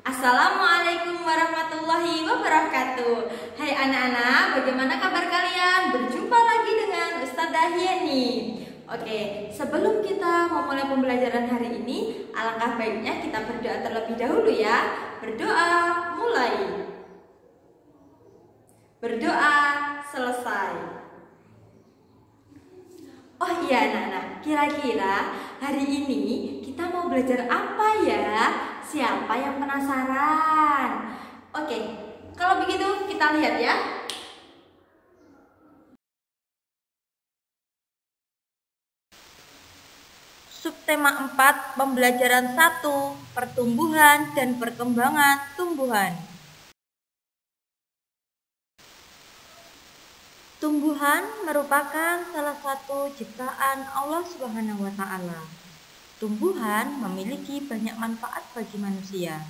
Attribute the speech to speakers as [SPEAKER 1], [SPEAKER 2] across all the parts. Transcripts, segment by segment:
[SPEAKER 1] Assalamualaikum warahmatullahi wabarakatuh. Hai anak-anak, bagaimana kabar kalian? Berjumpa lagi dengan Ustadzah Yeni. Oke, sebelum kita memulai pembelajaran hari ini, alangkah baiknya kita berdoa terlebih dahulu ya. Berdoa mulai. Berdoa selesai. Oh iya anak-anak, kira-kira hari ini kita mau belajar apa ya? Siapa yang penasaran? Oke, kalau begitu kita lihat ya. Subtema 4, pembelajaran 1, pertumbuhan dan perkembangan tumbuhan. Tumbuhan merupakan salah satu ciptaan Allah Subhanahu wa Ta'ala. Tumbuhan memiliki banyak manfaat bagi manusia.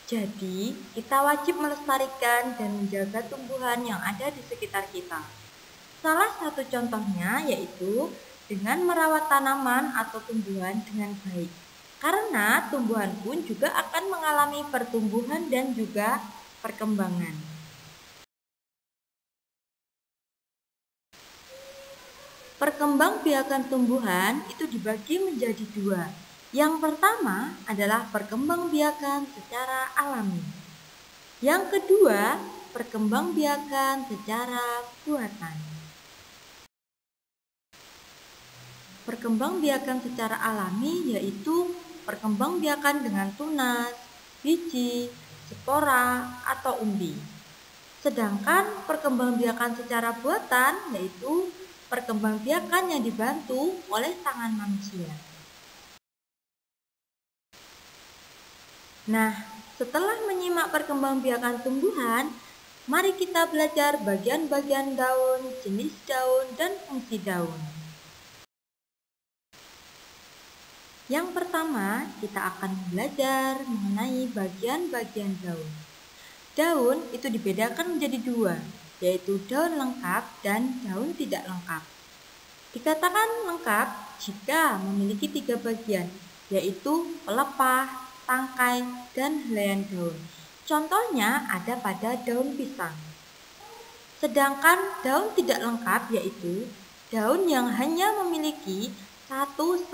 [SPEAKER 1] Jadi, kita wajib melestarikan dan menjaga tumbuhan yang ada di sekitar kita. Salah satu contohnya yaitu dengan merawat tanaman atau tumbuhan dengan baik. Karena tumbuhan pun juga akan mengalami pertumbuhan dan juga perkembangan. Perkembangbiakan tumbuhan itu dibagi menjadi dua. Yang pertama adalah perkembangbiakan secara alami. Yang kedua, perkembangbiakan secara buatan. Perkembangbiakan secara alami yaitu perkembangbiakan dengan tunas, biji, spora, atau umbi. Sedangkan perkembangbiakan secara buatan yaitu perkembangbiakan yang dibantu oleh tangan manusia. Nah, setelah menyimak perkembangbiakan tumbuhan, mari kita belajar bagian-bagian daun, jenis daun, dan fungsi daun. Yang pertama, kita akan belajar mengenai bagian-bagian daun. Daun itu dibedakan menjadi dua, yaitu daun lengkap dan daun tidak lengkap. Dikatakan lengkap jika memiliki tiga bagian, yaitu pelepah, tangkai, dan helaian daun. Contohnya ada pada daun pisang. Sedangkan daun tidak lengkap yaitu daun yang hanya memiliki 1-2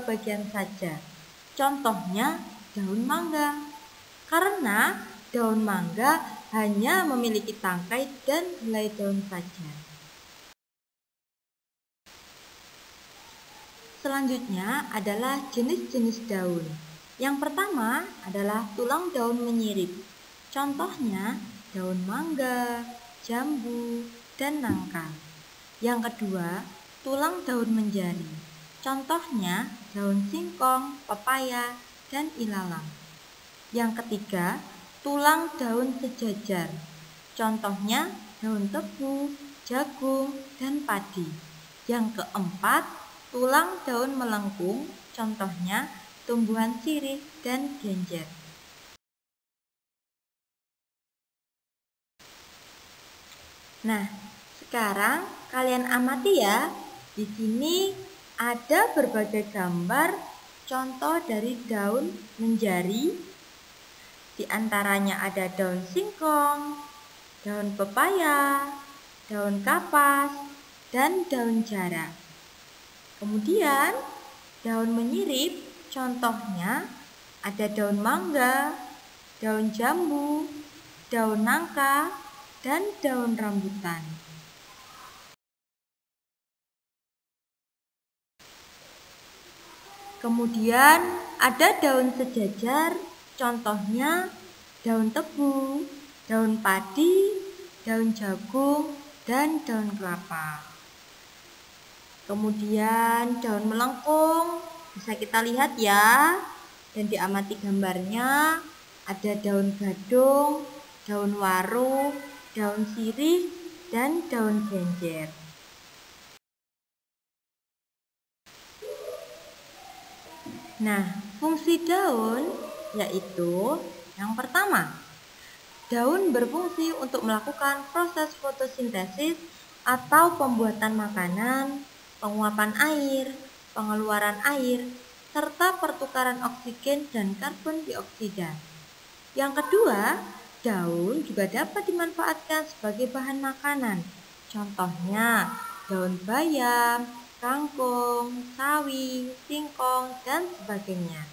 [SPEAKER 1] bagian saja. Contohnya daun mangga. Karena daun mangga hanya memiliki tangkai dan helai daun saja. Selanjutnya adalah jenis-jenis daun. Yang pertama adalah tulang daun menyirip. Contohnya daun mangga, jambu, dan nangka. Yang kedua, tulang daun menjari. Contohnya daun singkong, pepaya, dan ilalang. Yang ketiga, tulang daun sejajar. Contohnya daun tebu, jagung, dan padi. Yang keempat, tulang daun melengkung. Contohnya tumbuhan sirih dan genjer. Nah, sekarang kalian amati ya. Di sini ada berbagai gambar contoh dari daun menjari. Di antaranya ada daun singkong, daun pepaya, daun kapas, dan daun jara. Kemudian daun menyirip, contohnya ada daun mangga, daun jambu, daun nangka, dan daun rambutan. Kemudian ada daun sejajar, contohnya daun tebu, daun padi, daun jagung, dan daun kelapa. Kemudian daun melengkung bisa kita lihat ya, dan diamati gambarnya ada daun gadung, daun waru, daun sirih, dan daun genjer. Nah, fungsi daun yaitu yang pertama, daun berfungsi untuk melakukan proses fotosintesis atau pembuatan makanan, penguapan air, pengeluaran air, serta pertukaran oksigen dan karbon dioksida. Yang kedua, daun juga dapat dimanfaatkan sebagai bahan makanan. Contohnya, daun bayam, kangkung, sawi, singkong, dan sebagainya.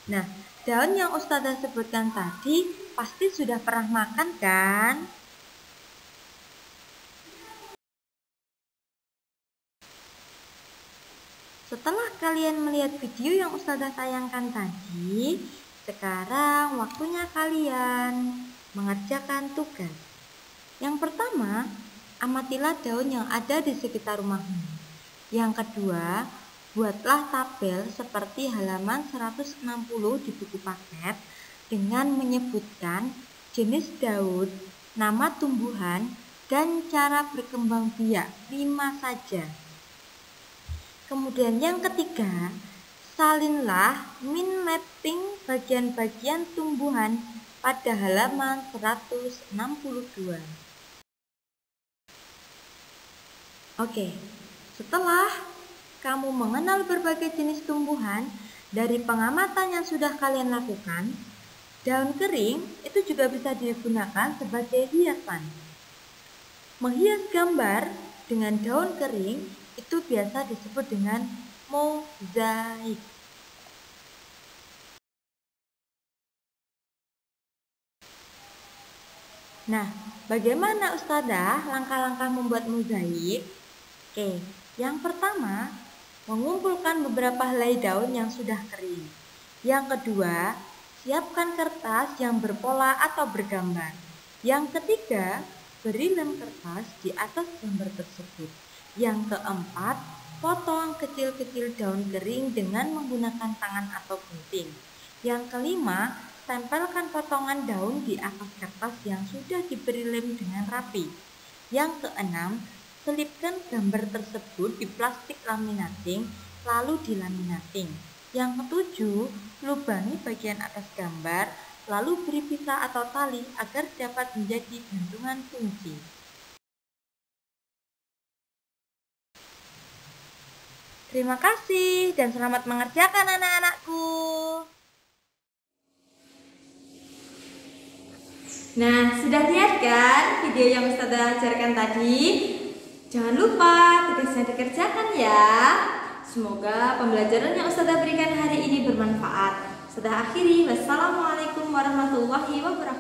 [SPEAKER 1] Nah, daun yang Ustazah sebutkan tadi pasti sudah pernah makan kan? Setelah kalian melihat video yang Ustazah tayangkan tadi, sekarang waktunya kalian mengerjakan tugas. Yang pertama, amatilah daun yang ada di sekitar rumahmu. Yang kedua, buatlah tabel seperti halaman 160 di buku paket dengan menyebutkan jenis daun, nama tumbuhan, dan cara berkembang biak 5 saja. Kemudian yang ketiga, salinlah min mapping bagian-bagian tumbuhan pada halaman 162. Oke, setelah kamu mengenal berbagai jenis tumbuhan dari pengamatan yang sudah kalian lakukan, daun kering itu juga bisa digunakan sebagai hiasan. Menghias gambar dengan daun kering itu biasa disebut dengan mozaik. Nah, bagaimana Ustazah langkah-langkah membuat mozaik? Oke, yang pertama, mengumpulkan beberapa helai daun yang sudah kering. Yang kedua, siapkan kertas yang berpola atau bergambar. Yang ketiga, beri lem kertas di atas gambar tersebut. Yang keempat, potong kecil-kecil daun kering dengan menggunakan tangan atau gunting. Yang kelima, tempelkan potongan daun di atas kertas yang sudah diberi lem dengan rapi. Yang keenam, selipkan gambar tersebut di plastik laminating lalu dilaminating. Yang ketujuh, lubangi bagian atas gambar lalu beri pita atau tali agar dapat menjadi gantungan kunci. Terima kasih dan selamat mengerjakan anak-anakku.
[SPEAKER 2] Nah, sudah lihat kan video yang Ustazah ajarkan tadi? Jangan lupa tugasnya dikerjakan ya. Semoga pembelajaran yang Ustazah berikan hari ini bermanfaat. Sudah akhiri, wassalamualaikum warahmatullahi wabarakatuh.